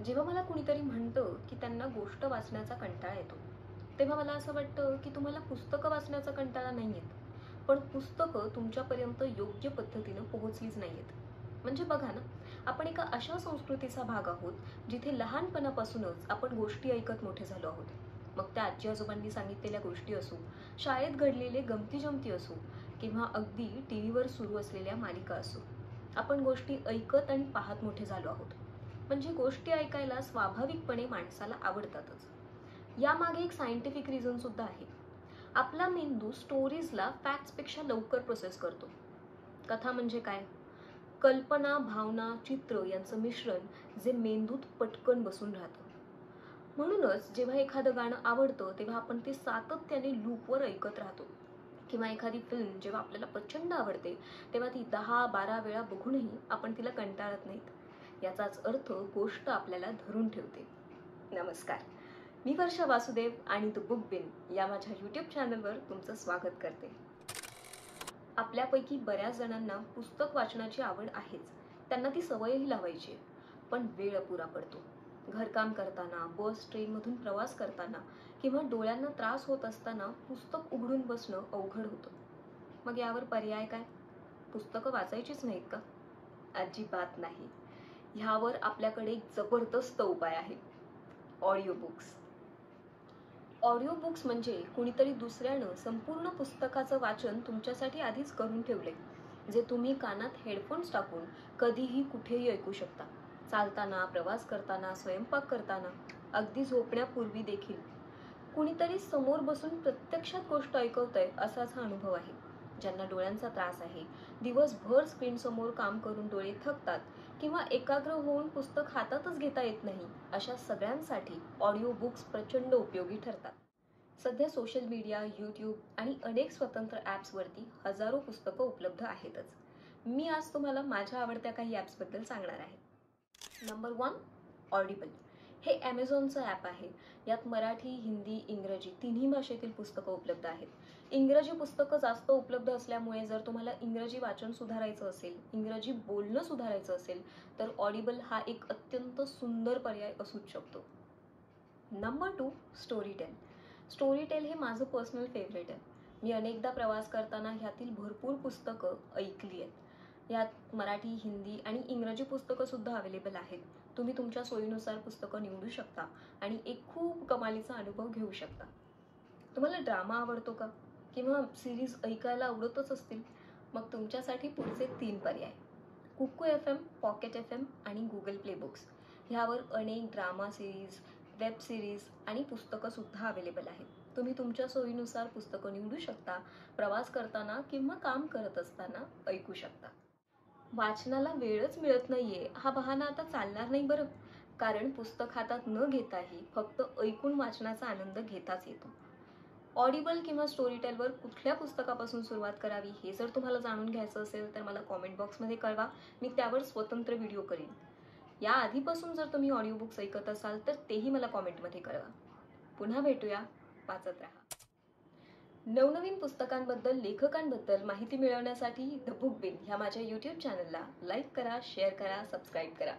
जेव्हा मला कुणीतरी म्हणतं की त्यांना गोष्ट वाचण्याचा कंटाळा येतो, तेव्हा मला असं वाटतं की तुम्हाला पुस्तकं वाचण्याचा कंटाळा नाही येत, पण पुस्तकं तुमच्यापर्यंत योग्य पद्धतीनं पोहोचलीच नाही आहेत. म्हणजे बघा ना, आपण एका अशा संस्कृतीचा भाग आहोत जिथे लहानपणापासूनच आपण गोष्टी ऐकत मोठे झालो आहोत. मग त्या आजी आजोबांनी सांगितलेल्या गोष्टी असो, शाळेत घडलेले गमती जमती असो, किंवा अगदी टी व्हीवर सुरू असलेल्या मालिका असो, आपण गोष्टी ऐकत आणि पाहत मोठे झालो आहोत. म्हणजे गोष्टी ऐकायला स्वाभाविकपणे माणसाला आवडतातच. यामागे एक सायंटिफिक रिझन सुद्धा आहे. आपला मेंदू स्टोरीजला फॅक्ट्सपेक्षा लवकर प्रोसेस करतो. कथा म्हणजे काय? कल्पना, भावना, चित्र यांचं मिश्रण जे मेंदूत पटकन बसून राहतं. म्हणूनच जेव्हा एखादं गाणं आवडतं तेव्हा आपण ते सातत्याने लूपवर ऐकत राहतो. किंवा एखादी फिल्म जेव्हा आपल्याला प्रचंड आवडते तेव्हा ती 10-12 वेळा बघूनही आपण तिला कंटाळत नाहीत. याचाच अर्थ गोष्ट आपल्याला धरून ठेवते. नमस्कार, मी वर्षा वासुदेव आणि द बुक बिन या माझ्या यूट्यूब चॅनलवर तुमचं स्वागत करते. आपल्यापैकी बऱ्याच जणांना पुस्तक वाचनाची आवड आहेच, त्यांना ती सवयही लावायची आहे. पण वेळ अपुरा पडतो. घरकाम करताना, बस ट्रेनमधून प्रवास करताना किंवा डोळ्यांना त्रास होत असताना पुस्तक उघडून बसणं अवघड होतं. मग यावर पर्याय काय? पुस्तकं वाचायचीच नाहीत का? अजिबात नाही. ह्यावर आपल्याकडे एक जबरदस्त उपाय आहे. Audio books. ऑडिओ बुक्स म्हणजे कुणीतरी दुसऱ्यानं संपूर्ण पुस्तकाचं वाचन तुमच्यासाठी आधीच करून ठेवले, जे तुम्ही कानात हेडफोन्स टाकून कधीही कुठेही ऐकू शकता. चालताना, प्रवास करताना, स्वयंपाक करताना, अगदी झोपण्यापूर्वी देखील. कुणीतरी समोर बसून प्रत्यक्षात गोष्ट ऐकवतंय असाच हा अनुभव आहे. ज्यांना डोळ्यांचा त्रास आहे, दिवसभर स्क्रीन समोर काम करून डोळे थकतात, किंवा एकाग्र होऊन पुस्तक हातातच घेता येत नाही, अशा सगळ्यांसाठी ऑडिओ बुक्स प्रचंड उपयोगी ठरतात. सध्या सोशल मीडिया, यूट्यूब आणि अनेक स्वतंत्र ॲप्सवरती हजारो पुस्तकं उपलब्ध आहेतच. मी आज तुम्हाला माझ्या आवडत्या काही ॲप्सबद्दल सांगणार आहे. Number 1, Audible. हे ॲमेझॉनचं ॲप आहे. यात मराठी, हिंदी, इंग्रजी तिन्ही भाषेतील पुस्तकं उपलब्ध आहेत. इंग्रजी पुस्तकं जास्त उपलब्ध असल्यामुळे जर तुम्हाला इंग्रजी वाचन सुधारायचं असेल, इंग्रजी बोलणं सुधारायचं असेल, तर ऑडिबल हा एक अत्यंत सुंदर पर्याय असूच शकतो. Number 2, Storytel. स्टोरीटेल हे माझं पर्सनल फेवरेट आहे. मी अनेकदा प्रवास करताना ह्यातील भरपूर पुस्तकं ऐकली आहेत. यात मराठी, हिंदी आणि इंग्रजी पुस्तकं सुद्धा अवेलेबल आहेत. तुम्ही तुमच्या सोयीनुसार पुस्तकं निवडू शकता आणि एक खूप कमालीचा अनुभव घेऊ शकता. तुम्हाला ड्रामा आवडतो का? किंवा सिरीज ऐकायला आवडतच असतील? मग तुमच्यासाठी पुढचे 3 पर्याय. कुकू FM, पॉकेट FM आणि गुगल प्ले बुक्स. ह्यावर अनेक ड्रामा सिरीज, वेब सिरीज आणि पुस्तकं सुद्धा अवेलेबल आहेत. तुम्ही तुमच्या सोयीनुसार पुस्तकं निवडू शकता, प्रवास करताना किंवा काम करत असताना ऐकू शकता. वाचनाला वेळच मिळत नाहीये हा बहाणा आता चालणार नाही बरं. कारण पुस्तक हातात न घेताही फक्त ऐकून वाचनाचा आनंद घेताच येतो. ऑडिबल किंवा स्टोरीटेलवर कुठल्या पुस्तकापासून सुरुवात करावी हे जर तुम्हाला जाणून घ्यायचं असेल तर मला कॉमेंट बॉक्समध्ये कळवा. मी त्यावर स्वतंत्र व्हिडिओ करेन. या आधीपासून जर तुम्ही ऑडिओ बुक्स ऐकत असाल तर तेही मला कॉमेंटमध्ये कळवा. पुन्हा भेटूया. वाचत राहा. नवनवीन पुस्तकांबद्दल, लेखकांबद्दल माहिती मिळवण्यासाठी द बुक बिन ह्या माझ्या यूट्यूब चॅनलला लाईक करा, शेअर करा, सबस्क्राईब करा.